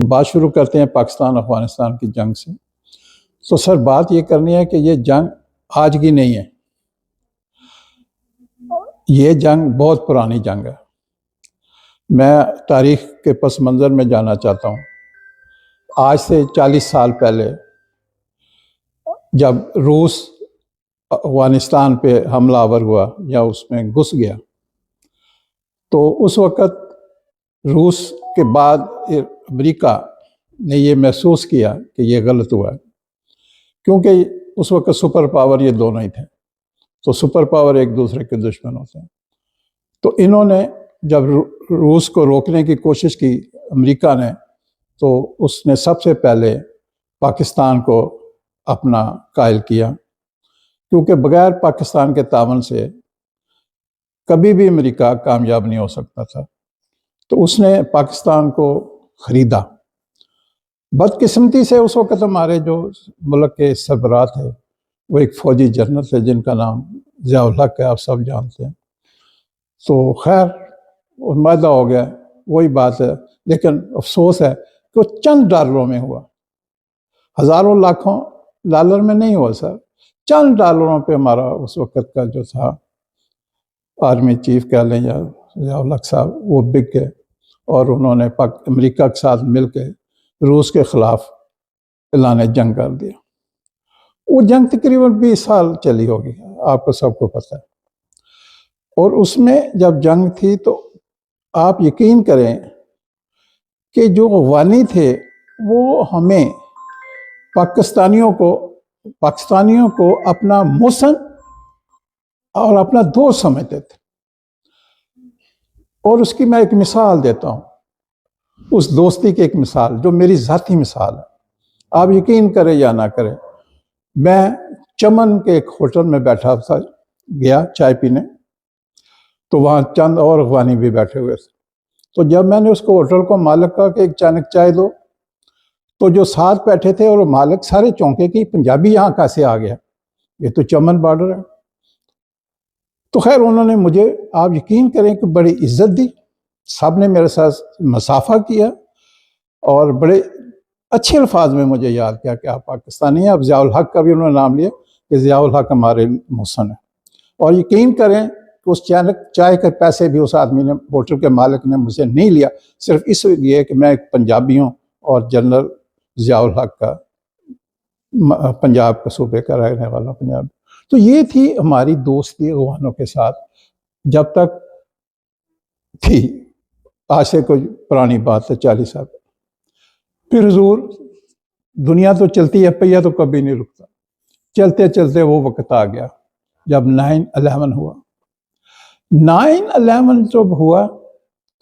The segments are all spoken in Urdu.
بات شروع کرتے ہیں پاکستان افغانستان کی جنگ سے۔ تو سر بات یہ کرنی ہے کہ یہ جنگ آج کی نہیں ہے، یہ جنگ بہت پرانی جنگ ہے۔ میں تاریخ کے پس منظر میں جانا چاہتا ہوں۔ آج سے 40 سال پہلے جب روس افغانستان پہ حملہ آور ہوا یا اس میں گھس گیا، تو اس وقت روس کے بعد امریکہ نے یہ محسوس کیا کہ یہ غلط ہوا ہے، کیونکہ اس وقت سپر پاور یہ دونوں ہی تھے، تو سپر پاور ایک دوسرے کے دشمن ہوتے ہیں۔ تو انہوں نے جب روس کو روکنے کی کوشش کی امریکہ نے، تو اس نے سب سے پہلے پاکستان کو اپنا قائل کیا، کیونکہ بغیر پاکستان کے تعاون سے کبھی بھی امریکہ کامیاب نہیں ہو سکتا تھا۔ تو اس نے پاکستان کو خریدا۔ بدقسمتی سے اس وقت ہمارے جو ملک کے سربراہ تھے وہ ایک فوجی جنرل تھے جن کا نام ضیاء الحق ہے، آپ سب جانتے ہیں۔ تو خیر معاہدہ ہو گیا، وہی بات ہے، لیکن افسوس ہے کہ وہ چند ڈالروں میں ہوا، ہزاروں لاکھوں ڈالر میں نہیں ہوا سر، چند ڈالروں پہ ہمارا اس وقت کا جو تھا آرمی چیف کہہ لیں یا ضیاء الحق صاحب، وہ بک گئے اور انہوں نے امریکہ کے ساتھ مل کے روس کے خلاف اعلان جنگ کر دیا۔ وہ جنگ تقریباً 20 سال چلی ہوگی، آپ کو سب کو پتہ ہے۔ اور اس میں جب جنگ تھی تو آپ یقین کریں کہ جو افغانی تھے وہ ہمیں پاکستانیوں کو اپنا محسن اور اپنا دوست سمجھتے تھے۔ اور اس کی میں ایک مثال دیتا ہوں، اس دوستی کی ایک مثال جو میری ذاتی مثال ہے، آپ یقین کریں یا نہ کریں۔ میں چمن کے ایک ہوٹل میں بیٹھا تھا، گیا چائے پینے، تو وہاں چند اور افغانی بھی بیٹھے ہوئے تھے۔ تو جب میں نے اس کو ہوٹل کو مالک کہا کہ ایک چانک چائے دو، تو جو ساتھ بیٹھے تھے اور مالک سارے چونکے کہ پنجابی یہاں کیسے آ گیا، یہ تو چمن بارڈر ہے۔ تو خیر انہوں نے مجھے، آپ یقین کریں کہ بڑی عزت دی، سب نے میرے ساتھ مصافحہ کیا اور بڑے اچھے الفاظ میں مجھے یاد کیا کہ آپ پاکستانی ہیں۔ اب ضیاء الحق کا بھی انہوں نے نام لیا کہ ضیاء الحق ہمارے محسن ہے۔ اور یقین کریں کہ اس چائے کے پیسے بھی اس آدمی نے، ہوٹل کے مالک نے مجھ سے نہیں لیا، صرف اس لیے کہ میں ایک پنجابی ہوں اور جنرل ضیاء الحق کا پنجاب کے صوبے کا رہنے والا پنجاب۔ تو یہ تھی ہماری دوستی افغانوں کے ساتھ جب تک تھی، آج سے کوئی پرانی بات ہے 40 سال۔ پھر حضور دنیا تو چلتی ہے، پہیہ تو کبھی نہیں رکتا، چلتے چلتے وہ وقت آ گیا جب 9/11 ہوا۔ 9/11 جب ہوا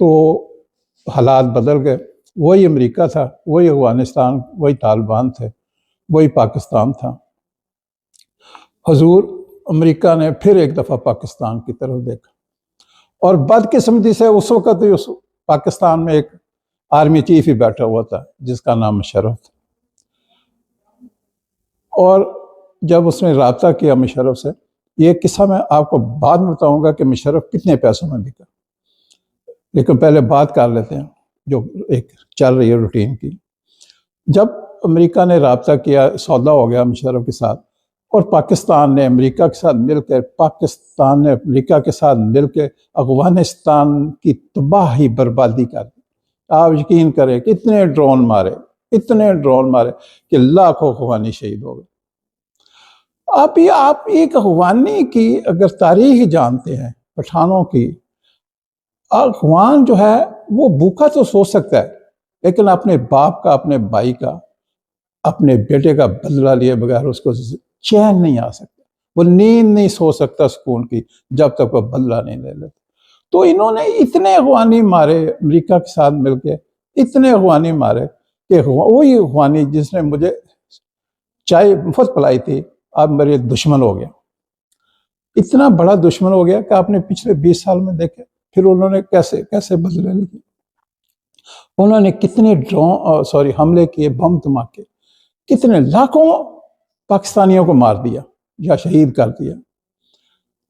تو حالات بدل گئے، وہی امریکہ تھا، وہی افغانستان، وہی طالبان تھے، وہی پاکستان تھا۔ حضور امریکہ نے پھر ایک دفعہ پاکستان کی طرف دیکھا، اور بدقسمتی سے اس وقت اس پاکستان میں ایک آرمی چیف ہی بیٹھا ہوا تھا جس کا نام مشرف تھا۔ اور جب اس نے رابطہ کیا مشرف سے، یہ قصہ میں آپ کو بعد میں بتاؤں گا کہ مشرف کتنے پیسوں میں بکا، لیکن پہلے بات کر لیتے ہیں جو ایک چل رہی ہے روٹین کی۔ جب امریکہ نے رابطہ کیا، سودا ہو گیا مشرف کے ساتھ، اور پاکستان نے امریکہ کے ساتھ مل کے افغانستان کی تباہی بربادی کر دی۔ آپ یقین کریں کہ اتنے ڈرون مارے کہ لاکھوں افغانی شہید ہو گئے۔ آپ ایک افغانی کی اگر تاریخ جانتے ہیں پٹھانوں کی، افغان جو ہے وہ بھوکا تو سو سکتا ہے لیکن اپنے باپ کا، اپنے بھائی کا، اپنے بیٹے کا بدلہ لیے بغیر اس کو چین نہیں آ سکتا، وہ نیند نہیں سو سکتا سکون کی جب تک وہ بدلہ نہیں لے لیتا۔ تو انہوں نے اتنے افغانی مارے امریکہ کے ساتھ مل کے، اتنے افغانی مارے کہ وہی افغانی جس نے مجھے چائے مفت پلائی تھی اب میرے دشمن ہو گیا، اتنا بڑا دشمن ہو گیا کہ آپ نے پچھلے 20 سال میں دیکھے پھر انہوں نے کیسے بدلے لیے۔ انہوں نے کتنے حملے کیے، بم دھماکے، کتنے لاکھوں پاکستانیوں کو مار دیا یا شہید کر دیا۔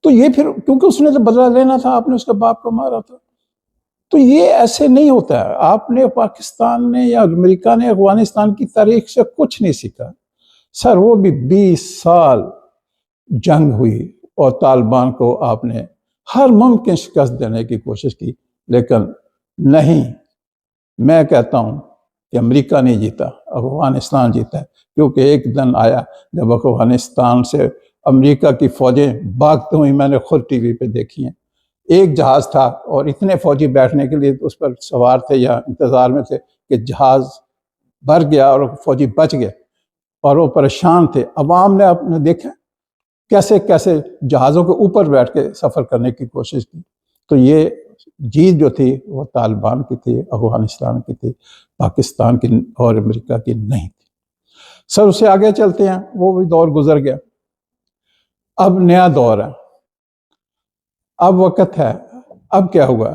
تو یہ پھر کیونکہ اس نے تو بدلہ لینا تھا، آپ نے اس کے باپ کو مارا تھا۔ تو یہ ایسے نہیں ہوتا ہے. آپ نے پاکستان نے یا امریکہ نے افغانستان کی تاریخ سے کچھ نہیں سیکھا سر. وہ بھی 20 سال جنگ ہوئی اور طالبان کو آپ نے ہر ممکن شکست دینے کی کوشش کی، لیکن نہیں. میں کہتا ہوں کہ امریکہ نہیں جیتا، افغانستان جیتا ہے. کیونکہ ایک دن آیا جب افغانستان سے امریکہ کی فوجیں بھاگتے ہوئی میں نے خود ٹی وی پہ دیکھی ہیں. ایک جہاز تھا اور اتنے فوجی بیٹھنے کے لیے اس پر سوار تھے یا انتظار میں تھے کہ جہاز بھر گیا اور فوجی بچ گئے اور وہ پریشان تھے. عوام نے آپ نے دیکھا کیسے کیسے جہازوں کے اوپر بیٹھ کے سفر کرنے کی کوشش کی. تو یہ جیت جو تھی وہ طالبان کی تھی، افغانستان کی تھی، پاکستان کی اور امریکہ کی نہیں تھی. سر اس سے آگے چلتے ہیں، وہ بھی دور گزر گیا. اب نیا دور ہے، اب وقت ہے. اب کیا ہوا؟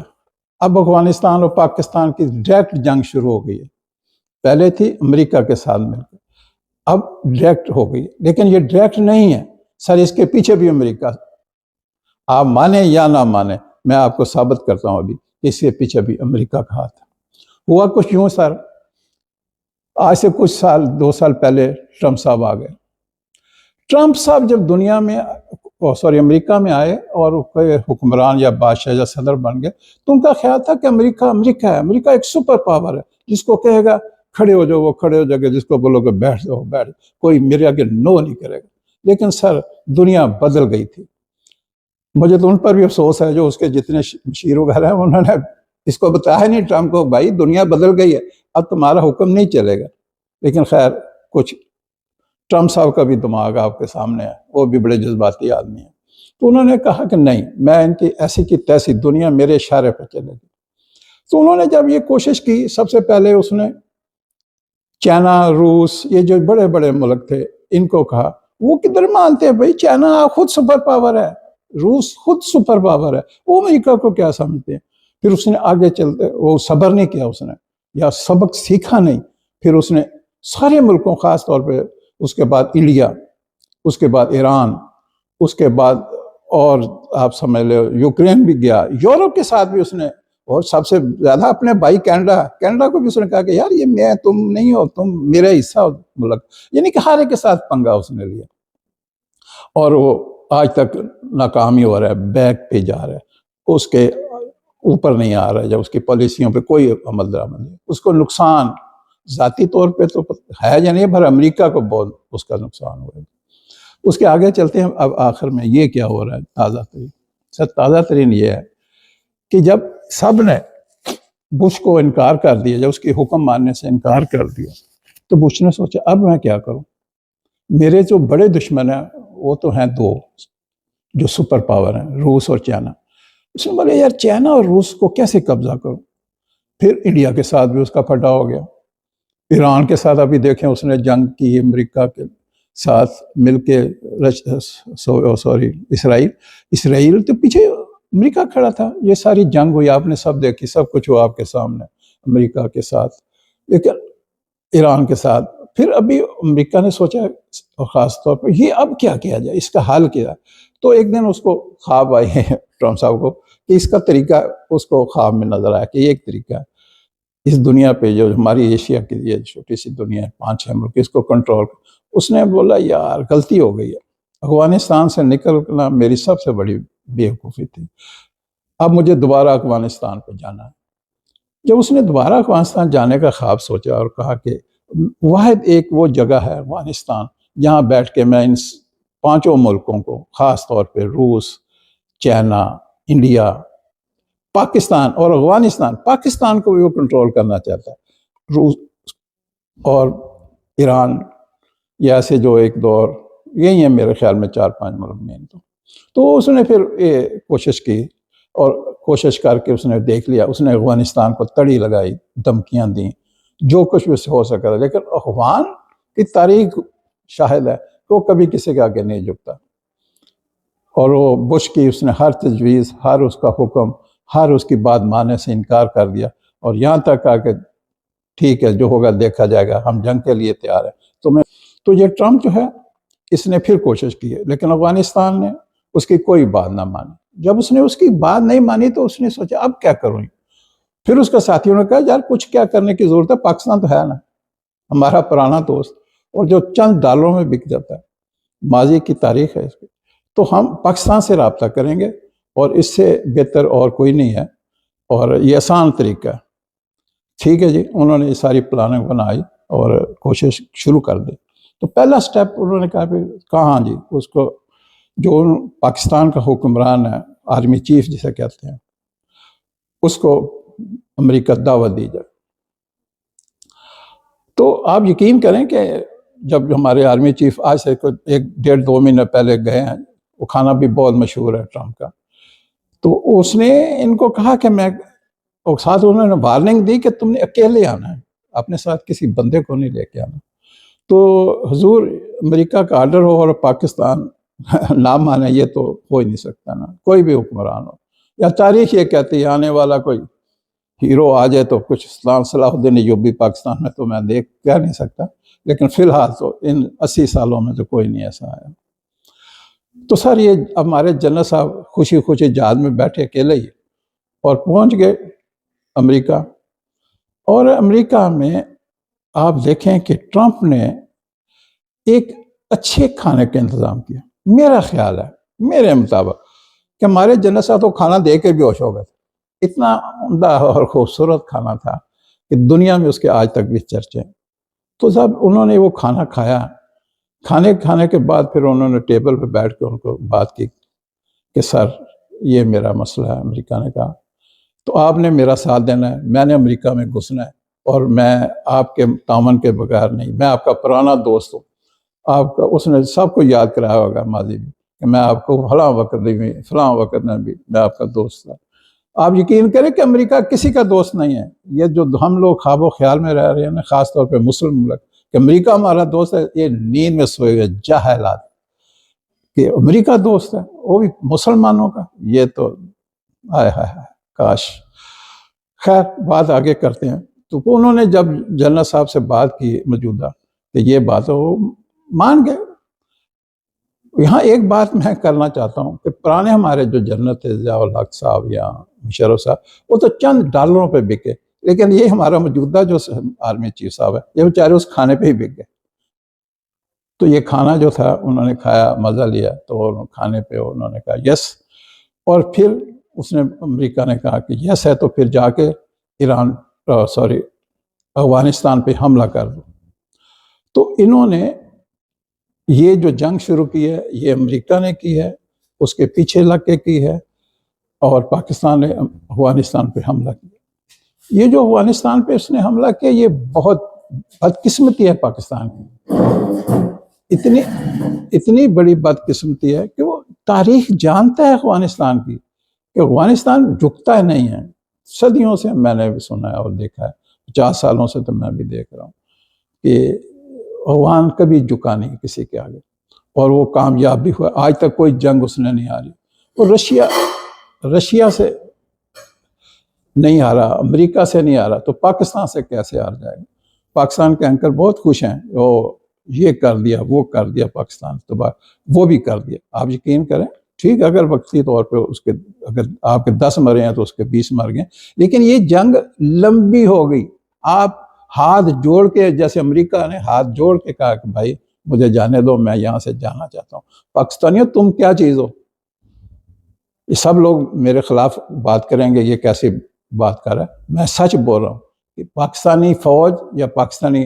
اب افغانستان اور پاکستان کی ڈائریکٹ جنگ شروع ہو گئی ہے. پہلے تھی امریکہ کے ساتھ مل کر، اب ڈائریکٹ ہو گئی. لیکن یہ ڈائریکٹ نہیں ہے سر، اس کے پیچھے بھی امریکہ. آپ مانیں یا نہ مانیں، میں آپ کو ثابت کرتا ہوں ابھی اس کے پیچھے بھی امریکہ کا ہاتھ ہے. ہوا کچھ یوں سر، آج سے کچھ سال 2 سال پہلے ٹرمپ صاحب آ گئے. ٹرمپ صاحب جب دنیا میں امریکہ میں آئے اور کوئی حکمران یا بادشاہ یا صدر بن گئے تو ان کا خیال تھا کہ امریکہ ہے، امریکہ ایک سپر پاور ہے. جس کو کہے گا کھڑے ہو جاؤ وہ کھڑے ہو جائے گا، جس کو بولو کہ بیٹھ جاؤ بیٹھ جاؤ، کوئی میرے آگے نو نہیں کرے گا. لیکن سر دنیا بدل گئی تھی. مجھے تو ان پر بھی افسوس ہے جو اس کے جتنے مشیر وغیرہ ہیں انہوں نے اس کو بتایا نہیں ٹرمپ کو، بھائی دنیا بدل گئی ہے، اب تمہارا حکم نہیں چلے گا. لیکن خیر کچھ ٹرمپ صاحب کا بھی دماغ آپ کے سامنے ہے، وہ بھی بڑے جذباتی آدمی ہیں. تو انہوں نے کہا کہ نہیں، میں ان کی ایسی کی تیسی دنیا میرے اشارے پہ چلے گی. تو انہوں نے جب یہ کوشش کی، سب سے پہلے اس نے چائنا، روس، یہ جو بڑے بڑے ملک تھے ان کو کہا. وہ کدھر مانتے ہیں بھائی، چائنا خود سپر پاور ہے، روس خود سپر پاور ہے، وہ امریکہ کو کیا سمجھتے ہیں. پھر اس نے آگے چلتے وہ صبر نہیں کیا، اس نے یا سبق سیکھا نہیں. پھر اس نے سارے ملکوں، خاص طور پہ اس کے بعد انڈیا، اس کے بعد ایران، اس کے بعد اور آپ سمجھ لو یوکرین بھی گیا، یورپ کے ساتھ بھی اس نے، اور سب سے زیادہ اپنے بھائی کینیڈا کو بھی اس نے کہا کہ یار یہ میں تم نہیں ہو، تم میرا حصہ ہو ملک. یعنی کہ ہر ایک کے ساتھ پنگا اس نے لیا اور وہ آج تک ناکامی ہو رہا ہے، بیک پہ جا رہا ہے، اس کے اوپر نہیں آ رہا ہے. جب اس کی پالیسیوں پہ کوئی عمل درآمد نہیں، اس کو نقصان ذاتی طور پہ تو ہے یا نہیں، پر امریکہ کو بہت اس کا نقصان ہو رہا ہے. اس کے آگے چلتے ہیں. اب آخر میں یہ کیا ہو رہا ہے تازہ ترین؟ سر تازہ ترین یہ ہے کہ جب سب نے بش کو انکار کر دیا، جب اس کی حکم ماننے سے انکار کر دیا، تو بش نے سوچا اب میں کیا کروں. میرے جو بڑے دشمن ہیں وہ تو ہیں 2 جو سپر پاور ہیں، روس اور چائنا. اس نے بولے یار چائنا اور روس کو کیسے قبضہ کروں. پھر انڈیا کے ساتھ بھی اس کا پھٹا ہو گیا. ایران کے ساتھ ابھی دیکھیں اس نے جنگ کی امریکہ کے ساتھ مل کے. اسرائیل تو پیچھے امریکہ کھڑا تھا. یہ ساری جنگ ہوئی، آپ نے سب دیکھی، سب کچھ ہوا آپ کے سامنے امریکہ کے ساتھ، لیکن ایران کے ساتھ. پھر ابھی امریکہ نے سوچا خاص طور پر یہ اب کیا کیا جائے، اس کا حل کیا. تو ایک دن اس کو خواب آئے ہیں ٹرمپ صاحب کو کہ اس کا طریقہ، اس کو خواب میں نظر آیا کہ یہ ایک طریقہ ہے اس دنیا پہ جو ہماری ایشیا کی یہ چھوٹی سی دنیا ہے، 5-6 ملک، اس کو کنٹرول. اس نے بولا یار غلطی ہو گئی ہے، افغانستان سے نکلنا میری سب سے بڑی بیوقوفی تھی، اب مجھے دوبارہ افغانستان پہ جانا ہے. جب اس نے دوبارہ افغانستان جانے کا خواب سوچا اور کہا کہ واحد ایک وہ جگہ ہے افغانستان جہاں بیٹھ کے میں ان 5 ملکوں کو، خاص طور پہ روس، چائنا، انڈیا، پاکستان اور افغانستان، پاکستان کو بھی وہ کنٹرول کرنا چاہتا ہے، روس اور ایران، یہ ایسے جو 1-2 اور یہی ہیں میرے خیال میں 4-5 ملک مین. تو اس نے پھر یہ کوشش کی اور کوشش کر کے اس نے دیکھ لیا، اس نے افغانستان کو تڑی لگائی، دھمکیاں دیں، جو کچھ بھی ہو سکا تھا. لیکن افغان کی تاریخ شاہد ہے کہ وہ کبھی کسی کے آگے نہیں جھکتا. اور وہ بش کی اس نے ہر تجویز، ہر اس کا حکم، ہر اس کی بات ماننے سے انکار کر دیا، اور یہاں تک کہا کہ ٹھیک ہے جو ہوگا دیکھا جائے گا، ہم جنگ کے لیے تیار ہیں. تو یہ ٹرمپ جو ہے اس نے پھر کوشش کی ہے، لیکن افغانستان نے اس کی کوئی بات نہ مانی. جب اس نے اس کی بات نہیں مانی تو اس نے سوچا اب کیا کروں. پھر اس کا ساتھیوں نے کہا یار کچھ کیا کرنے کی ضرورت ہے، پاکستان تو ہے نا ہمارا پرانا دوست، اور جو چند ڈالروں میں بک جاتا ہے، ماضی کی تاریخ ہے اس کی، تو ہم پاکستان سے رابطہ کریں گے اور اس سے بہتر اور کوئی نہیں ہے، اور یہ آسان طریقہ ہے۔ ٹھیک ہے جی، انہوں نے یہ ساری پلاننگ بنائی اور کوشش شروع کر دی۔ تو پہلا سٹیپ انہوں نے کہا کہاں جی، اس کو جو پاکستان کا حکمران ہے، آرمی چیف جسے کہتے ہیں، اس کو امریکہ دعوت دی جائے۔ تو آپ یقین کریں کہ جب ہمارے آرمی چیف آج سے 1.5-2 مہینے پہلے گئے ہیں، وہ کھانا بھی بہت مشہور ہے ٹرمپ کا، تو اس نے ان کو کہا کہ اور ساتھ انہوں نے وارننگ دی کہ تم نے اکیلے آنا ہے، اپنے ساتھ کسی بندے کو نہیں لے کے آنا۔ تو حضور امریکہ کا آرڈر ہو اور پاکستان نہ مانے، یہ تو ہو ہی نہیں سکتا نا، کوئی بھی حکمران ہو، یا تاریخ یہ کہتی ہے آنے والا کوئی ہیرو آ جائے تو کچھ صلاح الدین ایوبی پاکستان میں تو میں کہہ نہیں سکتا، لیکن فی الحال تو ان 80 سالوں میں تو کوئی نہیں ایسا آیا۔ تو سر یہ ہمارے جنرل صاحب خوشی خوشی جہاز میں بیٹھے اکیلے ہی اور پہنچ گئے امریکہ، اور امریکہ میں آپ دیکھیں کہ ٹرمپ نے ایک اچھے کھانے کا انتظام کیا۔ میرا خیال ہے، میرے مطابق، کہ ہمارے جنرل صاحب تو کھانا دے کے بھی ہوش ہو گئے تھے، اتنا عمدہ اور خوبصورت کھانا تھا کہ دنیا میں اس کے آج تک بھی چرچے ہیں۔ تو جب انہوں نے وہ کھانا کھایا، کھانے کے بعد پھر انہوں نے ٹیبل پہ بیٹھ کے ان کو بات کی کہ سر یہ میرا مسئلہ ہے، امریکہ نے کہا تو آپ نے میرا ساتھ دینا ہے، میں نے امریکہ میں گھسنا ہے، اور میں آپ کے تعاون کے بغیر نہیں، میں آپ کا پرانا دوست ہوں، آپ کا، اس نے سب کو یاد کرایا ہوگا ماضی میں کہ میں آپ کو فلاں وقت میں بھی میں آپ کا دوست تھا۔ آپ یقین کریں کہ امریکہ کسی کا دوست نہیں ہے۔ یہ جو ہم لوگ خواب و خیال میں رہ رہے ہیں نا، خاص طور پہ مسلم ملک، کہ امریکہ ہمارا دوست ہے، یہ نیند میں سوئے گئے جاہلات، کہ امریکہ دوست ہے وہ بھی مسلمانوں کا، یہ تو آئے کاش۔ خیر بات آگے کرتے ہیں۔ تو انہوں نے جب جنرل صاحب سے بات کی موجودہ کہ یہ بات ہے، وہ مان گئے۔ یہاں ایک بات میں کرنا چاہتا ہوں کہ پرانے ہمارے جو جنرل تھے، ضیاء الحق صاحب یا مشرف صاحب، وہ تو چند ڈالروں پہ بکے، لیکن یہ ہمارا موجودہ جو آرمی چیف صاحب ہے، یہ بیچارے اس کھانے پہ ہی بک گئے۔ تو یہ کھانا جو تھا انہوں نے کھایا، مزہ لیا، تو کھانے پہ انہوں نے کہا یس، اور پھر اس نے امریکہ نے کہا کہ یس ہے تو پھر جا کے افغانستان پہ حملہ کر دو۔ تو انہوں نے یہ جو جنگ شروع کی ہے، یہ امریکہ نے کی ہے، اس کے پیچھے لگ کے کی ہے، اور پاکستان نے افغانستان پہ حملہ کیا۔ یہ جو افغانستان پہ اس نے حملہ کیا، یہ بہت بدقسمتی ہے پاکستان کی، اتنی بڑی بدقسمتی ہے کہ وہ تاریخ جانتا ہے افغانستان کی، کہ افغانستان جھکتا نہیں ہے۔ صدیوں سے میں نے بھی سنا ہے اور دیکھا ہے، 50 سالوں سے تو میں بھی دیکھ رہا ہوں کہ افغان کبھی جھکا نہیں کسی کے آگے، اور وہ کامیاب بھی ہوا۔ آج تک کوئی جنگ اس نے نہیں ہاری، اور رشیا سے نہیں ہارا، امریکہ سے نہیں ہارا، تو پاکستان سے کیسے ہار جائے گا؟ پاکستان کے اینکر بہت خوش ہیں، وہ یہ کر دیا وہ کر دیا، پاکستان تو وہ بھی کر دیا۔ آپ یقین کریں، ٹھیک، اگر وقتی طور پہ اس کے اگر آپ کے 10 مرے ہیں تو اس کے 20 مر گئے، لیکن یہ جنگ لمبی ہو گئی۔ آپ ہاتھ جوڑ کے، جیسے امریکہ نے ہاتھ جوڑ کے کہا کہ بھائی مجھے جانے دو، میں یہاں سے جانا چاہتا ہوں، پاکستانیوں تم کیا چیز ہو؟ یہ سب لوگ میرے خلاف بات کریں گے، یہ کیسی بات کر رہا ہے؟ میں سچ بول رہا ہوں کہ پاکستانی فوج یا پاکستانی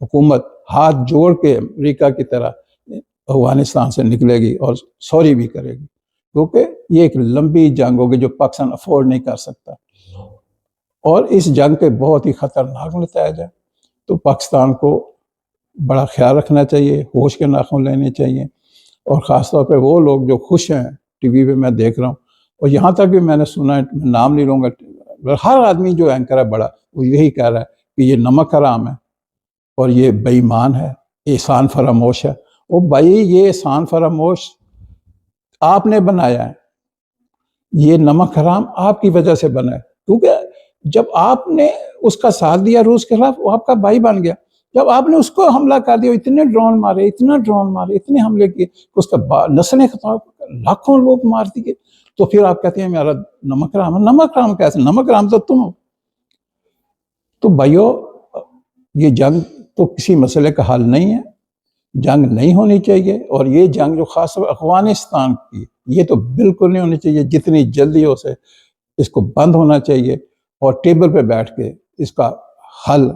حکومت ہاتھ جوڑ کے امریکہ کی طرح افغانستان سے نکلے گی اور سوری بھی کرے گی، کیونکہ یہ ایک لمبی جنگ ہوگی جو پاکستان افورڈ نہیں کر سکتا، اور اس جنگ کے بہت ہی خطرناک نتائج ہیں۔ تو پاکستان کو بڑا خیال رکھنا چاہیے، ہوش کے ناخن لینے چاہیے، اور خاص طور پہ وہ لوگ جو خوش ہیں، ٹی وی پہ میں دیکھ رہا ہوں، اور یہاں تک بھی میں نے سنا ہے، میں نام نہیں لوں گا، ہر آدمی جو اینکر ہے بڑا، وہ یہی کہہ رہا ہے کہ یہ نمک حرام ہے اور یہ بے ایمان ہے، احسان فراموش ہے۔ وہ بھائی یہ احسان فراموش آپ نے بنایا ہے، یہ نمک حرام آپ کی وجہ سے بنا ہے، کیونکہ جب آپ نے اس کا ساتھ دیا روس کے خلاف، وہ آپ کا بھائی بن گیا۔ جب آپ نے اس کو حملہ کر دیا، اتنے ڈرون مارے، اتنے حملے کیے، اس کا نسلیں خطاب، لاکھوں لوگ مار دیے، تو پھر آپ کہتے ہیں میرا نمک حرام ہے۔ نمک حرام کیسے؟ نمک حرام تو تم ہو، تو بھائیو، یہ جنگ تو کسی مسئلے کا حل نہیں ہے، جنگ نہیں ہونی چاہیے، اور یہ جنگ جو خاص طور افغانستان کی، یہ تو بالکل نہیں ہونی چاہیے، جتنی جلدی ہو سے اس کو بند ہونا چاہیے، اور ٹیبل پہ بیٹھ کے اس کا حل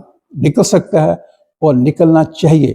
نکل سکتا ہے اور نکلنا چاہیے۔